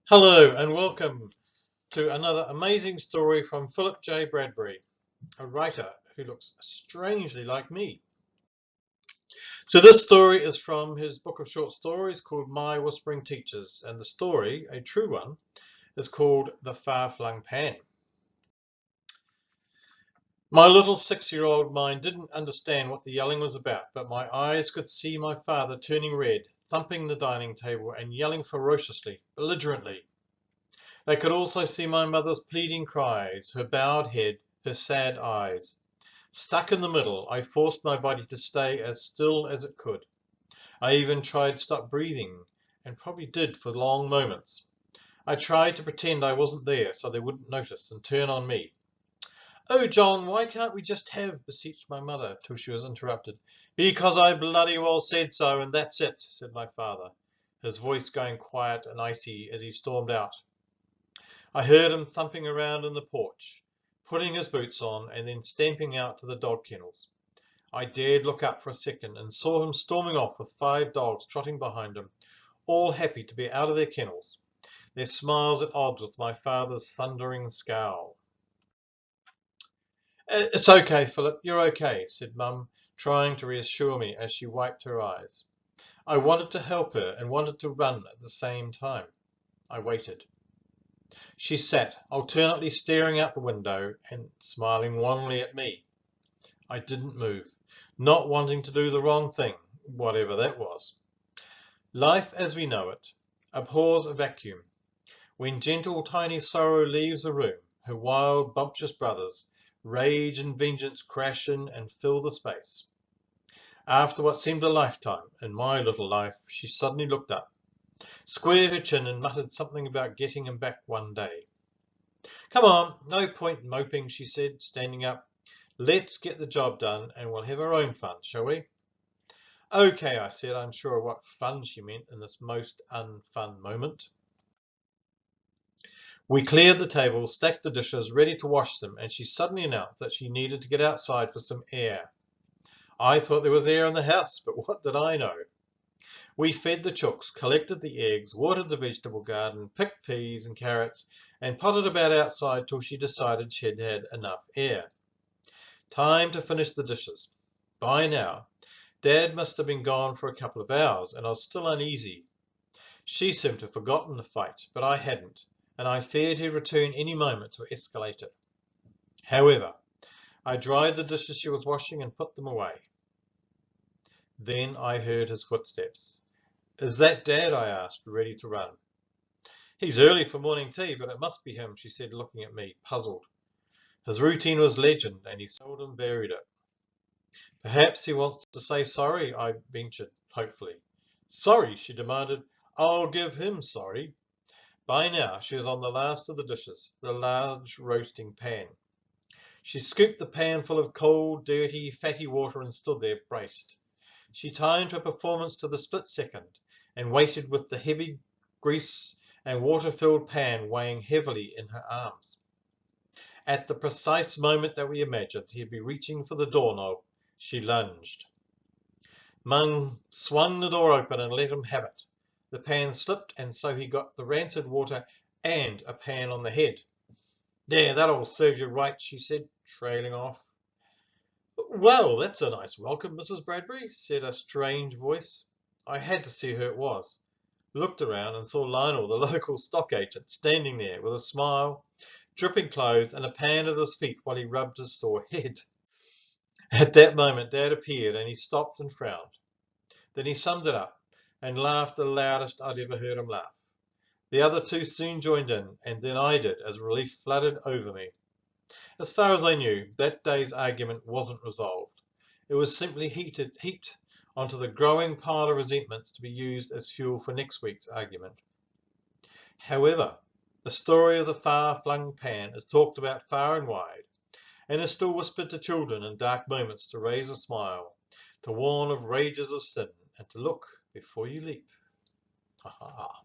Hello and welcome to another amazing story from Philip J. Bradbury, a writer who looks strangely like me. So this story is from his book of short stories called My Whispering Teachers, and the story, a true one, is called The Far Flung Pan. My little 6-year-old mind didn't understand what the yelling was about, but my eyes could see my father turning red, thumping the dining table and yelling ferociously, belligerently. They could also see my mother's pleading cries, her bowed head, her sad eyes. Stuck in the middle, I forced my body to stay as still as it could. I even tried to stop breathing, and probably did for long moments. I tried to pretend I wasn't there so they wouldn't notice and turn on me. "Oh, John, why can't we just have," beseeched my mother, till she was interrupted. "Because I bloody well said so, and that's it," said my father, his voice going quiet and icy as he stormed out. I heard him thumping around in the porch, putting his boots on and then stamping out to the dog kennels. I dared look up for a second and saw him storming off with 5 dogs trotting behind him, all happy to be out of their kennels, their smiles at odds with my father's thundering scowl. "It's okay, Philip, you're okay," said Mum, trying to reassure me as she wiped her eyes. I wanted to help her and wanted to run at the same time. I waited. She sat, alternately staring out the window and smiling wanly at me. I didn't move, not wanting to do the wrong thing, whatever that was. Life as we know it abhors a vacuum. When gentle tiny sorrow leaves the room, her wild bumptious brothers, rage and vengeance, crash in and fill the space. After what seemed a lifetime in my little life, she suddenly looked up, squared her chin and muttered something about getting him back one day. "Come on, no point moping," she said, standing up. "Let's get the job done and we'll have our own fun, shall we?" "Okay," I said, unsure of what fun she meant in this most unfun moment. We cleared the table, stacked the dishes, ready to wash them, and she suddenly announced that she needed to get outside for some air. I thought there was air in the house, but what did I know? We fed the chooks, collected the eggs, watered the vegetable garden, picked peas and carrots, and potted about outside till she decided she'd had enough air. Time to finish the dishes. By now, Dad must have been gone for a couple of hours, and I was still uneasy. She seemed to have forgotten the fight, but I hadn't, and I feared he'd return any moment to escalate it. However, I dried the dishes she was washing and put them away. Then I heard his footsteps. "Is that Dad?" I asked, ready to run. "He's early for morning tea, but it must be him," she said, looking at me, puzzled. His routine was legend, and he seldom varied it. "Perhaps he wants to say sorry," I ventured, hopefully. "Sorry?" she demanded. "I'll give him sorry." By now she was on the last of the dishes, the large roasting pan. She scooped the pan full of cold, dirty, fatty water and stood there, braced. She timed her performance to the split second and waited with the heavy grease and water-filled pan weighing heavily in her arms. At the precise moment that we imagined he'd be reaching for the doorknob, she lunged. Mung swung the door open and let him have it. The pan slipped, and so he got the rancid water and a pan on the head. "There, that'll serve you right," she said, trailing off. "Well, that's a nice welcome, Mrs. Bradbury," said a strange voice. I had to see who it was. Looked around and saw Lionel, the local stock agent, standing there with a smile, dripping clothes, and a pan at his feet while he rubbed his sore head. At that moment Dad appeared, and he stopped and frowned. Then he summed it up, and laughed the loudest I'd ever heard him laugh. The other two soon joined in, and then I did, as relief flooded over me. As far as I knew, that day's argument wasn't resolved. It was simply heaped onto the growing pile of resentments to be used as fuel for next week's argument. However, the story of the far flung pan is talked about far and wide, and is still whispered to children in dark moments to raise a smile, to warn of rages of sin, and to look before you leap. Ha ha.